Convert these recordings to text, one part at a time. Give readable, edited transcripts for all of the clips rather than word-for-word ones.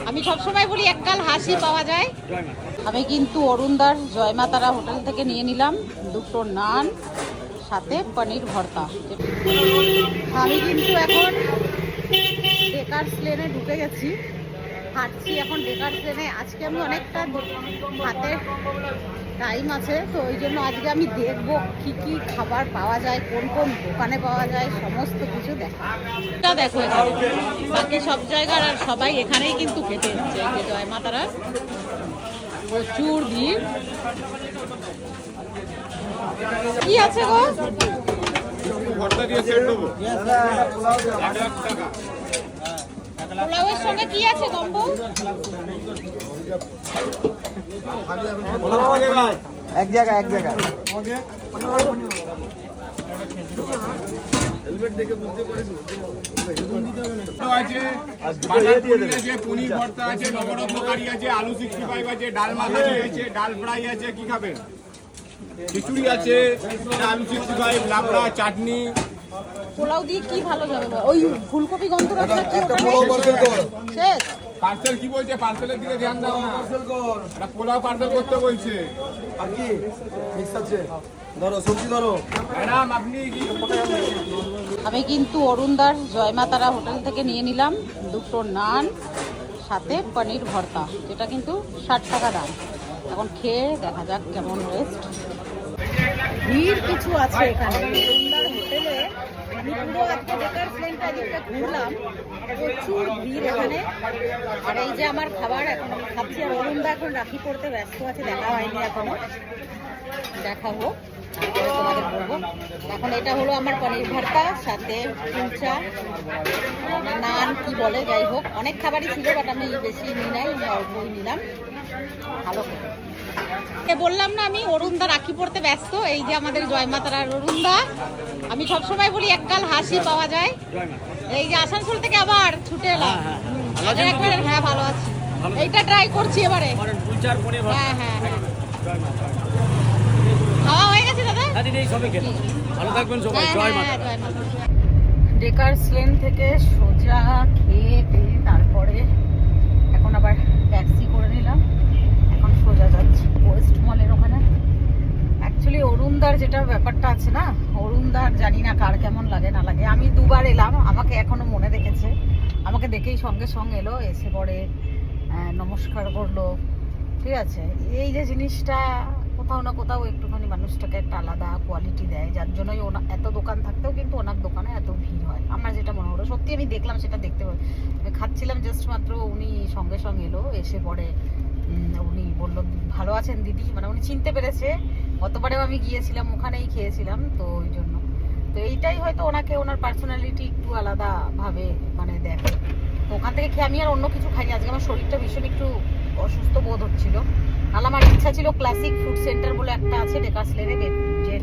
আমি সবসময় বলি এককাল হাসি পাওয়া যায়। আমি কিন্তু অরুণদার জয়মাতারা হোটেল থেকে নিয়ে নিলাম দুটো নান, সাথে পনির ভর্তা। আমি কিন্তু এখন ডেকার্স লেনে ঢুকে গেছি, হাঁটছি এখন ডেকার্স লেনে। আজকে আমি অনেকটা হাতে টাইম আছে, তো ওই জন্য আজকে আমি দেখবো কি কি খাবার পাওয়া যায়, কোন কোন দোকানে পাওয়া যায়, সমস্ত কিছু দেখা। দেখো এখানে বাকি সব জায়গার আর সবাই এখানেই কিন্তু খেতে এসছে। এই যে জয়মাতারা, প্রচুর ভিড়। কি আছে গো? পোলাওয়ের সঙ্গে কি আছে কম্বো? এক জায়গায় পনির ভর্তা আছে, নবরত্ন কারি আছে, আলু 65 আছে, ডাল মাখানি আছে, ডাল ফ্রাই আছে। কি খাবেন? খিচুড়ি আছে, আলু 65, লাবড়া, চাটনি। পোলাও দিয়ে কি ভালো যাবে? ওই ফুলকপি গন্ধরাজটা কি শেষ? পার্সেল কি বলছে? পার্সেলের দিকে ধ্যান দাও না। পোলাও পার্সেল করতে বলছে। আর কি মিক্স আছে? ধরো সবজি ধরো ম্যাডাম, আপনি কি? আমি কিন্তু অরুণদার জয়মাতারা হোটেল থেকে নিয়ে নিলাম দুটো নান, সাথে পনির ভর্তা, যেটা কিন্তু 60 টাকা দাম। এখন খেয়ে দেখা যাক কেমন টেস্ট। ভিড় কিছু আছে এখানে অরুণদার হোটেলে। আমি পুরো আজকে ডেকার্স লেনটা এদিকটা ঘুরলাম, প্রচুর ভিড় এখানে। আর এই যে আমার খাবার এখন আমি খাচ্ছি, আর অরুণদা এখন রাখি পড়তে ব্যস্ত আছে, দেখা হয়নি এখনো, দেখা হোক তারপরে তোমাদের বলবো। এখন এটা হলো আমার পনির ভর্তা, সাথে কুলচা, নান কি বলে, যাই হোক অনেক খাবারই ছিল, বাট আমি বেশি নিই নাই, আমি অল্পই নিলাম। ভালো খেতে। বললাম না আমি অরুণদা রাখি পড়তে ব্যস্ত। এই যে আমাদের জয়মাতার অরুণদা, আমি সবসময় বলি এককাল হাসি পাওয়া যায়। এই যে আসানসোল থেকে আবার ছুটে এলাম। হ্যাঁ ভালো আছি, এইটা ট্রাই করছি এবারে। হ্যাঁ হ্যাঁ হ্যাঁ, খাওয়া হয়ে গেছে দাদা? ভালো থাকবেন সবাই। জয় মাতা। ডেকার্স লেন থেকে সোজা খেয়ে পেয়ে তারপরে এখন আবার ট্যাক্সি করে নিলাম, এখন সোজা যাচ্ছি ওয়েস্ট মলের ওখানে। অ্যাকচুয়ালি অরুণদার যেটা ব্যাপারটা আছে না, অরুণদার জানি না কার কেমন লাগে না লাগে। আমি দুবার এলাম, আমাকে এখনো মনে রেখেছে, আমাকে দেখেই সঙ্গে সঙ্গে এলো, এসে পরে নমস্কার করলো, ঠিক আছে। এই যে জিনিসটা কোথাও না কোথাও একটুখানি মানুষটাকে একটা আলাদা কোয়ালিটি দেয়, যার জন্যই এত দোকান থাকতেও কিন্তু ওনার দোকানে এত ভিড় হয়। আমার যেটা মনে হলো, সত্যি আমি দেখলাম সেটা দেখতে পাই। আমি খাচ্ছিলাম জাস্ট মাত্র, উনি সঙ্গে সঙ্গে এলো, এসে পরে উনি বললো ভালো আছেন দিদি, মানে উনি চিনতে পেরেছে। গতবারেও আমি গিয়েছিলাম, ওখানেই খেয়েছিলাম, তো ওই জন্য। তো এইটাই হয়তো ওনাকে, ওনার পার্সোনালিটি একটু আলাদা ভাবে মানে দেখে। তো ওখান থেকে খেয়ে আমি আর অন্য কিছু খাইনি। আজকে আমার শরীরটা ভীষণ একটু অসুস্থ বোধ হচ্ছিল। নাহলে আমার ইচ্ছা ছিল ক্লাসিক ফুড সেন্টার বলে একটা আছে ডেকার্স লেনে, যে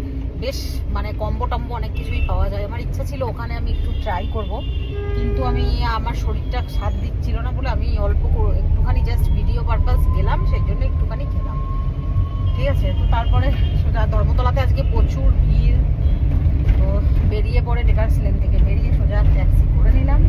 বেশ মানে কম্বো টম্বো অনেক কিছুই পাওয়া যায়। আমার ইচ্ছা ছিল ওখানে আমি একটু ট্রাই করব, কিন্তু আমি আমার শরীরটা সাথ দিচ্ছিল না বলে আমি অল্প একটুখানি জাস্ট ভিডিও পারপাস গেলাম, সেই জন্য একটুখানি খেলাম, ঠিক আছে। তো তারপরে সেটা ধর্মতলাতে আজকে প্রচুর ভিড়, তো বেরিয়ে পড়ে ডেকার্স লেন থেকে বেরিয়ে সোজা ট্যাক্সি করে নিলাম।